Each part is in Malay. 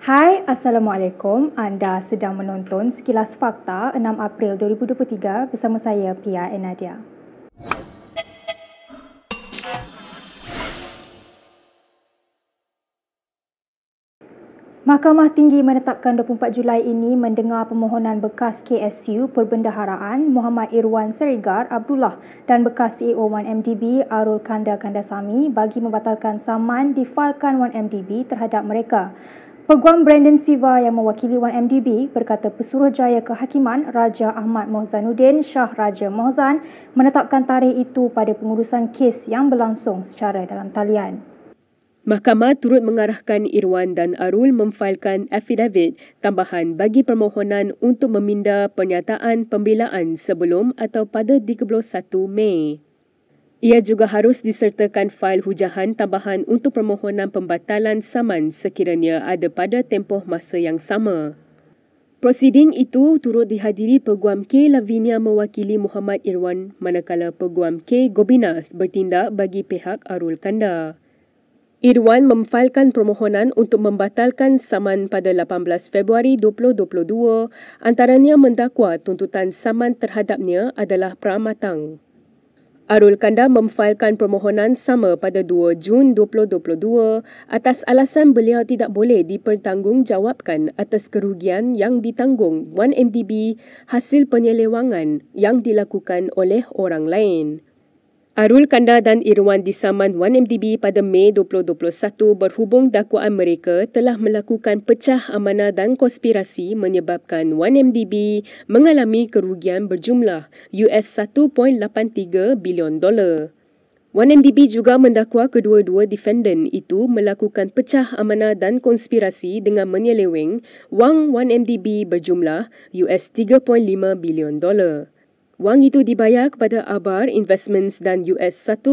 Hai, Assalamualaikum. Anda sedang menonton Sekilas Fakta 6 April 2023 bersama saya, Pia Enadia. Mahkamah Tinggi menetapkan 24 Julai ini mendengar permohonan bekas KSU Perbendaharaan Muhammad Irwan Serigar Abdullah dan bekas CEO 1MDB Arul Kanda Kandasamy bagi membatalkan saman difailkan 1MDB terhadap mereka. Peguam Brandon Siva yang mewakili 1MDB berkata Pesuruhjaya Kehakiman Raja Ahmad Mohzanuddin Shah Raja Mohzan menetapkan tarikh itu pada pengurusan kes yang berlangsung secara dalam talian. Mahkamah turut mengarahkan Irwan dan Arul memfailkan affidavit tambahan bagi permohonan untuk meminda pernyataan pembelaan sebelum atau pada 31 Mei. Ia juga harus disertakan fail hujahan tambahan untuk permohonan pembatalan saman sekiranya ada pada tempoh masa yang sama. Prosiding itu turut dihadiri Peguam K. Lavinia mewakili Muhammad Irwan manakala Peguam K. Gobinath bertindak bagi pihak Arul Kanda. Irwan memfailkan permohonan untuk membatalkan saman pada 18 Februari 2022, antaranya mendakwa tuntutan saman terhadapnya adalah pramatang. Arul Kanda memfailkan permohonan sama pada 2 Jun 2022 atas alasan beliau tidak boleh dipertanggungjawabkan atas kerugian yang ditanggung 1MDB hasil penyelewangan yang dilakukan oleh orang lain. Arul Kanda dan Irwan disaman 1MDB pada Mei 2021 berhubung dakwaan mereka telah melakukan pecah amanah dan konspirasi menyebabkan 1MDB mengalami kerugian berjumlah $1.83 bilion. 1MDB juga mendakwa kedua-dua defendant itu melakukan pecah amanah dan konspirasi dengan menyeleweng wang 1MDB berjumlah $3.5 bilion. Wang itu dibayar kepada Abar Investments dan $1.265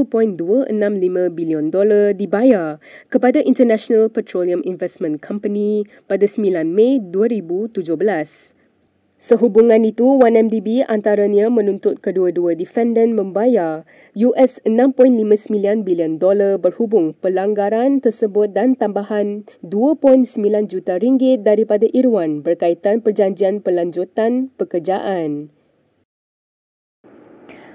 bilion dibayar kepada International Petroleum Investment Company pada 9 Mei 2017. Sehubungan itu, 1MDB antaranya menuntut kedua-dua defendant membayar $6.59 bilion berhubung pelanggaran tersebut dan tambahan $2.9 juta daripada Irwan berkaitan perjanjian pelanjutan pekerjaan.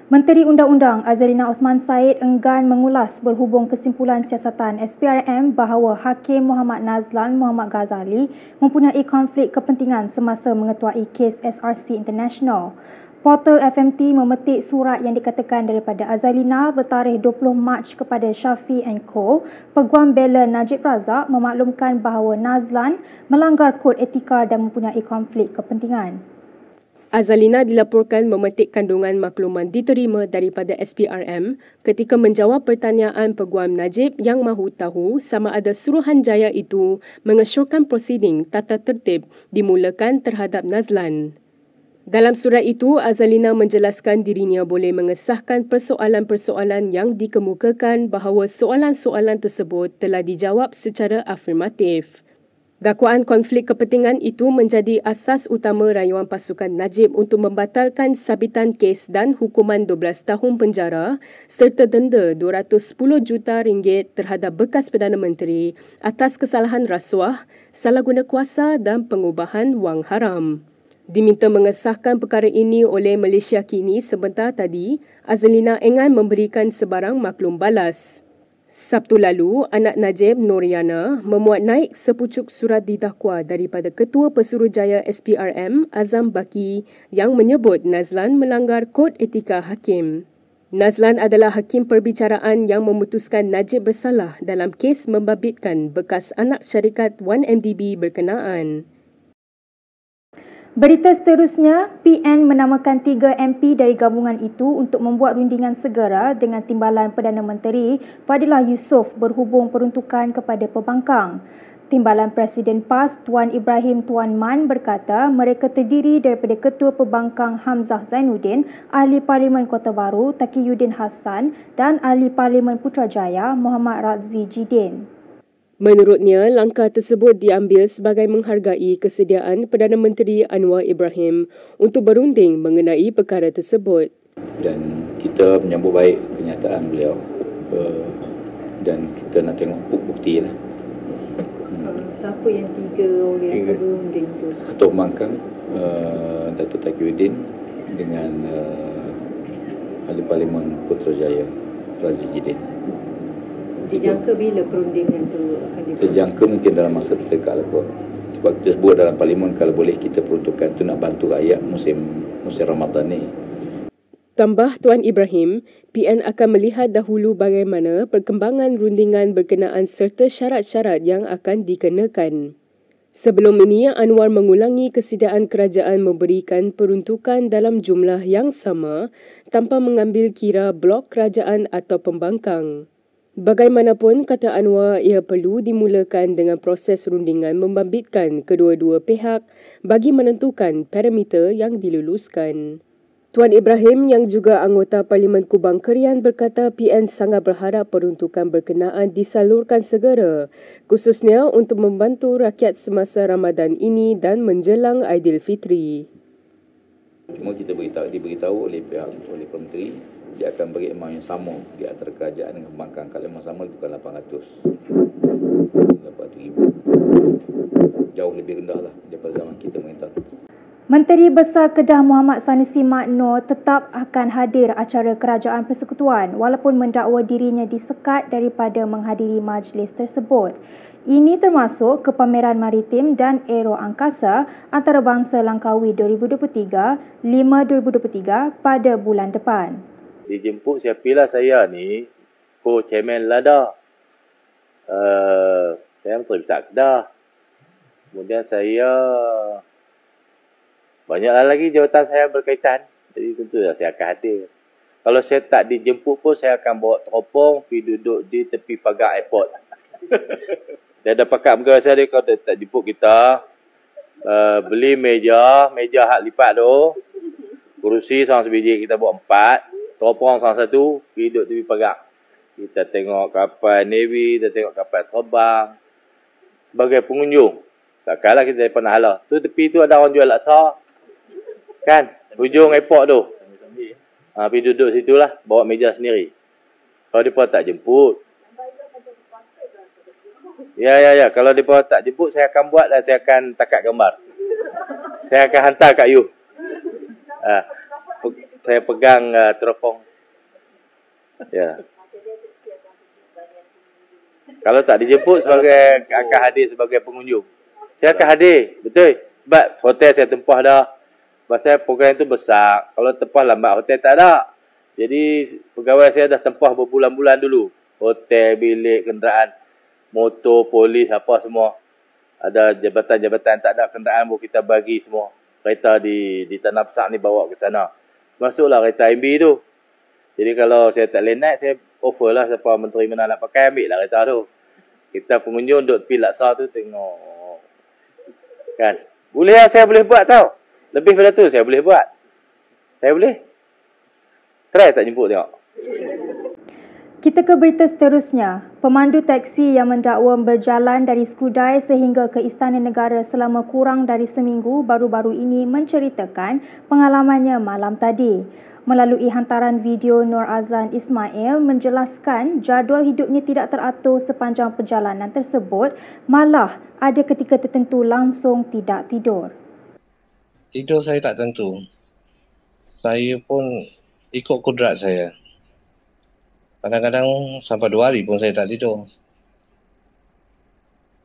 Menteri Undang-Undang Azalina Othman Said enggan mengulas berhubung kesimpulan siasatan SPRM bahawa Hakim Muhammad Nazlan Muhammad Ghazali mempunyai konflik kepentingan semasa mengetuai kes SRC International. Portal FMT memetik surat yang dikatakan daripada Azalina bertarikh 20 Mac kepada Shafi & Co. Peguam bela Najib Razak memaklumkan bahawa Nazlan melanggar kod etika dan mempunyai konflik kepentingan. Azalina dilaporkan memetik kandungan makluman diterima daripada SPRM ketika menjawab pertanyaan Peguam Najib yang mahu tahu sama ada Suruhanjaya itu mengesyorkan prosiding tata tertib dimulakan terhadap Nazlan. Dalam surat itu, Azalina menjelaskan dirinya boleh mengesahkan persoalan-persoalan yang dikemukakan bahawa soalan-soalan tersebut telah dijawab secara afirmatif. Dakwaan konflik kepentingan itu menjadi asas utama rayuan pasukan Najib untuk membatalkan sabitan kes dan hukuman 12 tahun penjara serta denda RM210 juta terhadap bekas Perdana Menteri atas kesalahan rasuah, salah guna kuasa dan pengubahan wang haram. Diminta mengesahkan perkara ini oleh Malaysia Kini sebentar tadi, Azalina enggan memberikan sebarang maklum balas. Sabtu lalu, anak Najib Noriana memuat naik sepucuk surat didakwa daripada Ketua Pesuruhjaya SPRM Azam Baki yang menyebut Nazlan melanggar kod etika hakim. Nazlan adalah hakim perbicaraan yang memutuskan Najib bersalah dalam kes membabitkan bekas anak syarikat 1MDB berkenaan. Berita seterusnya, PN menamakan 3 MP dari gabungan itu untuk membuat rundingan segera dengan timbalan Perdana Menteri Fadilah Yusof berhubung peruntukan kepada pembangkang. Timbalan Presiden PAS Tuan Ibrahim Tuan Man berkata mereka terdiri daripada Ketua Pembangkang Hamzah Zainuddin, Ahli Parlimen Kota Baru Taqiyuddin Hassan dan Ahli Parlimen Putrajaya Muhammad Radzi Jidin. Menurutnya, langkah tersebut diambil sebagai menghargai kesediaan Perdana Menteri Anwar Ibrahim untuk berunding mengenai perkara tersebut. Dan kita menyambut baik kenyataan beliau dan kita nak tengok bukti lah. Siapa yang 3 orang yang akan berunding tu? Ketua Pembangkang Datuk Taqiyuddin dengan Ahli Parlimen Putrajaya Razi Jidin. Dijangka bila perundingan tu akan dibuat? Terjangka mungkin dalam masa terdekat lah kot. Sebab kita sebut dalam Parlimen kalau boleh kita peruntukkan tu nak bantu rakyat musim Ramadan ni. Tambah Tuan Ibrahim, PN akan melihat dahulu bagaimana perkembangan rundingan berkenaan serta syarat-syarat yang akan dikenakan. Sebelum ini, Anwar mengulangi kesediaan kerajaan memberikan peruntukan dalam jumlah yang sama tanpa mengambil kira blok kerajaan atau pembangkang. Bagaimanapun, kata Anwar, ia perlu dimulakan dengan proses rundingan membabitkan kedua-dua pihak bagi menentukan parameter yang diluluskan. Tuan Ibrahim yang juga anggota Parlimen Kubang Kerian berkata PN sangat berharap peruntukan berkenaan disalurkan segera, khususnya untuk membantu rakyat semasa Ramadan ini dan menjelang Aidilfitri. Cuma kita diberitahu oleh Menteri, dia akan beri amount yang sama di antara kerajaan dengan pembangkang. Kalau amount sama bukan 800, 800,000. Jauh lebih rendah lah daripada zaman kita merintah. Menteri Besar Kedah Muhammad Sanusi Mak Noor tetap akan hadir acara Kerajaan Persekutuan walaupun mendakwa dirinya disekat daripada menghadiri majlis tersebut. Ini termasuk kepameran maritim dan aero angkasa antarabangsa Langkawi 2023, 5/2023 pada bulan depan. Dijemput siapalah saya ni, Co-Chairman Lada. Saya Menteri Besar Kedah. Kemudian saya banyaklah lagi jawatan saya berkaitan. Jadi tentulah saya akan hadir. Kalau saya tak dijemput pun, saya akan bawa teropong pergi duduk di tepi pagar airport. Dia ada pakat pegawai saya, dia kalau tak jemput kita, beli meja hak lipat tu, kerusi seorang sebiji, kita bawa 4, teropong seorang 1, pergi duduk tepi pagar. Kita tengok kapal Navy, kita tengok kapal terbang. Sebagai pengunjung. Takkanlah kita dari Panahala. Tu tepi tu ada orang jual laksa. Kan? Hujung airport tu. Pergi duduk situ lah. Bawa meja sendiri. Kalau mereka tak jemput. Ya. Kalau mereka tak jemput, saya akan buat dan saya akan takat gambar. Saya akan hantar kat you. Saya pegang teropong. Ya. Kalau tak dijemput, akan hadir sebagai pengunjung. Saya akan hadir. Betul. Sebab hotel saya tempah dah. Pasal program itu besar. Kalau tempah lambat, hotel tak ada. Jadi, pegawai saya dah tempah berbulan-bulan dulu. Hotel, bilik, kenderaan, motor, polis, apa semua. Ada jabatan-jabatan tak ada kenderaan pun kita bagi semua. Kereta di Tanah Besar ni bawa ke sana. Masuklah kereta MB tu. Jadi, kalau saya tak boleh naik, saya offer lah siapa menteri mana nak pakai, ambil lah kereta tu. Kita pengunjung duduk tepi laksa tu tengok. Kan? Boleh lah, saya boleh buat tau. Lebih pada tu saya boleh buat. Saya boleh. Try tak jemput tengok. Kita ke berita seterusnya. Pemandu teksi yang mendakwa berjalan dari Skudai sehingga ke Istana Negara selama kurang dari seminggu baru-baru ini menceritakan pengalamannya malam tadi. Melalui hantaran video, Nur Azlan Ismail menjelaskan jadual hidupnya tidak teratur sepanjang perjalanan tersebut, malah ada ketika tertentu langsung tidak tidur. Tidur saya tak tentu. Saya pun ikut kudrat saya. Kadang-kadang sampai 2 hari pun saya tak tidur.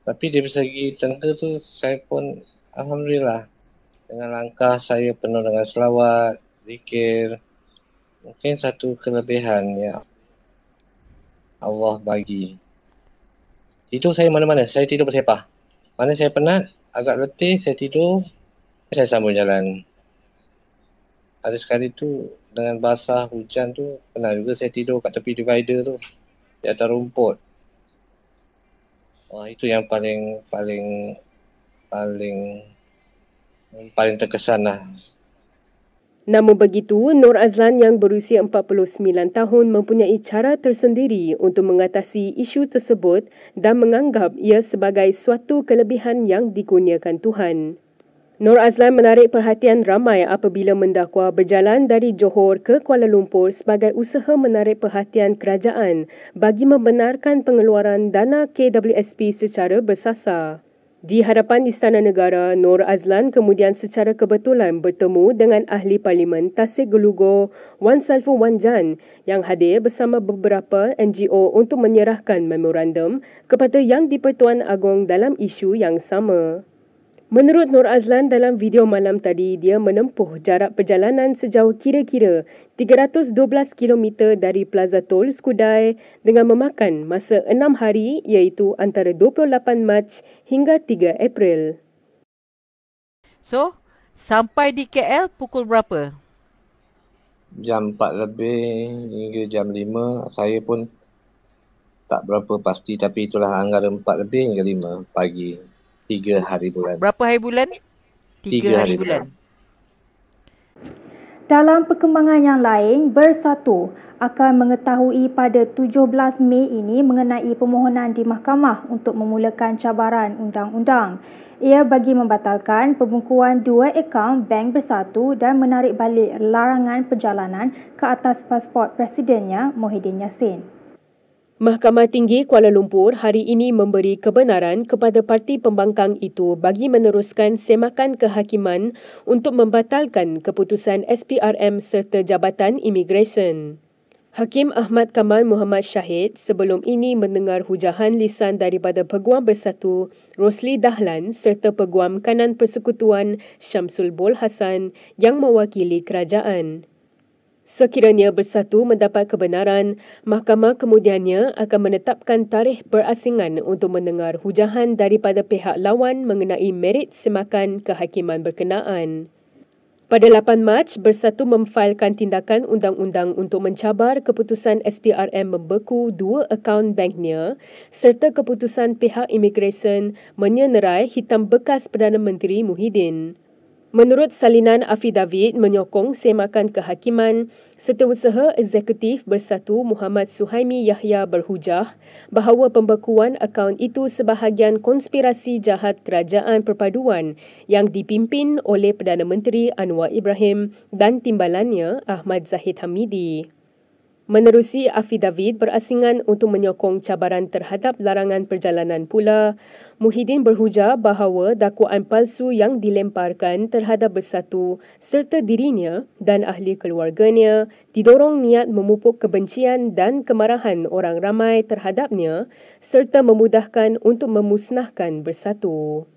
Tapi dari segi tenaga tu, saya pun Alhamdulillah. Dengan langkah saya penuh dengan selawat, zikir. Mungkin satu kelebihan yang Allah bagi. Tidur saya mana-mana, saya tidur bersepah. Mana saya penat, agak letih, saya tidur. Saya sambung jalan. Ada sekali tu dengan basah hujan tu pernah juga saya tidur kat tepi divider tu di atas rumput. Itu yang paling terkesan lah. Namun begitu, Nur Azlan yang berusia 49 tahun mempunyai cara tersendiri untuk mengatasi isu tersebut dan menganggap ia sebagai suatu kelebihan yang dikurniakan Tuhan. Nur Azlan menarik perhatian ramai apabila mendakwa berjalan dari Johor ke Kuala Lumpur sebagai usaha menarik perhatian kerajaan bagi membenarkan pengeluaran dana KWSP secara bersasar. Di hadapan Istana Negara, Nur Azlan kemudian secara kebetulan bertemu dengan Ahli Parlimen Tasik Gelugur Wan Saiful Wan Jan yang hadir bersama beberapa NGO untuk menyerahkan memorandum kepada Yang di-Pertuan Agong dalam isu yang sama. Menurut Nur Azlan dalam video malam tadi, dia menempuh jarak perjalanan sejauh kira-kira 312 km dari Plaza Tol Skudai dengan memakan masa 6 hari iaitu antara 28 Mac hingga 3 April. So, sampai di KL pukul berapa? Jam 4 lebih hingga jam 5. Saya pun tak berapa pasti, tapi itulah antara 4 lebih hingga 5 pagi. 3 hari bulan. Berapa hari bulan? 3 hari bulan. Dalam perkembangan yang lain, Bersatu akan mengetahui pada 17 Mei ini mengenai permohonan di mahkamah untuk memulakan cabaran undang-undang. Ia bagi membatalkan pembukuan 2 akaun Bank Bersatu dan menarik balik larangan perjalanan ke atas pasport presidennya Muhyiddin Yassin. Mahkamah Tinggi Kuala Lumpur hari ini memberi kebenaran kepada parti pembangkang itu bagi meneruskan semakan kehakiman untuk membatalkan keputusan SPRM serta Jabatan Imigresen. Hakim Ahmad Kamal Muhammad Syahid sebelum ini mendengar hujahan lisan daripada Peguam Bersatu Rosli Dahlan serta Peguam Kanan Persekutuan Syamsul Bol Hassan yang mewakili kerajaan. Sekiranya Bersatu mendapat kebenaran, mahkamah kemudiannya akan menetapkan tarikh berasingan untuk mendengar hujahan daripada pihak lawan mengenai merit semakan kehakiman berkenaan. Pada 8 Mac, Bersatu memfailkan tindakan undang-undang untuk mencabar keputusan SPRM membeku 2 akaun banknya serta keputusan pihak imigresen menyenerai hitam bekas Perdana Menteri Muhyiddin. Menurut salinan afidavit menyokong semakan kehakiman, Setiausaha Eksekutif Bersatu Muhammad Suhaimi Yahya berhujah bahawa pembekuan akaun itu sebahagian konspirasi jahat kerajaan perpaduan yang dipimpin oleh Perdana Menteri Anwar Ibrahim dan timbalannya Ahmad Zahid Hamidi. Menerusi afidavit berasingan untuk menyokong cabaran terhadap larangan perjalanan pula, Muhyiddin berhujah bahawa dakwaan palsu yang dilemparkan terhadap Bersatu serta dirinya dan ahli keluarganya didorong niat memupuk kebencian dan kemarahan orang ramai terhadapnya serta memudahkan untuk memusnahkan Bersatu.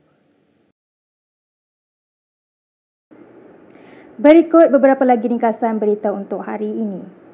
Berikut beberapa lagi ringkasan berita untuk hari ini.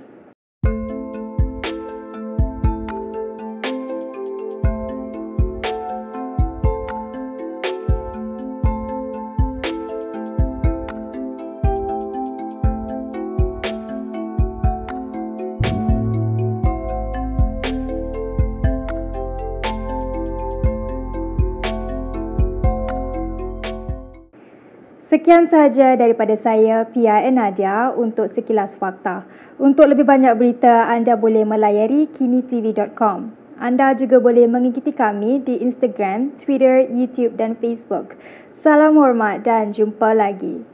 Sekian sahaja daripada saya, Pia Nadia, untuk Sekilas Fakta. Untuk lebih banyak berita, anda boleh melayari kinitv.com. Anda juga boleh mengikuti kami di Instagram, Twitter, YouTube dan Facebook. Salam hormat dan jumpa lagi.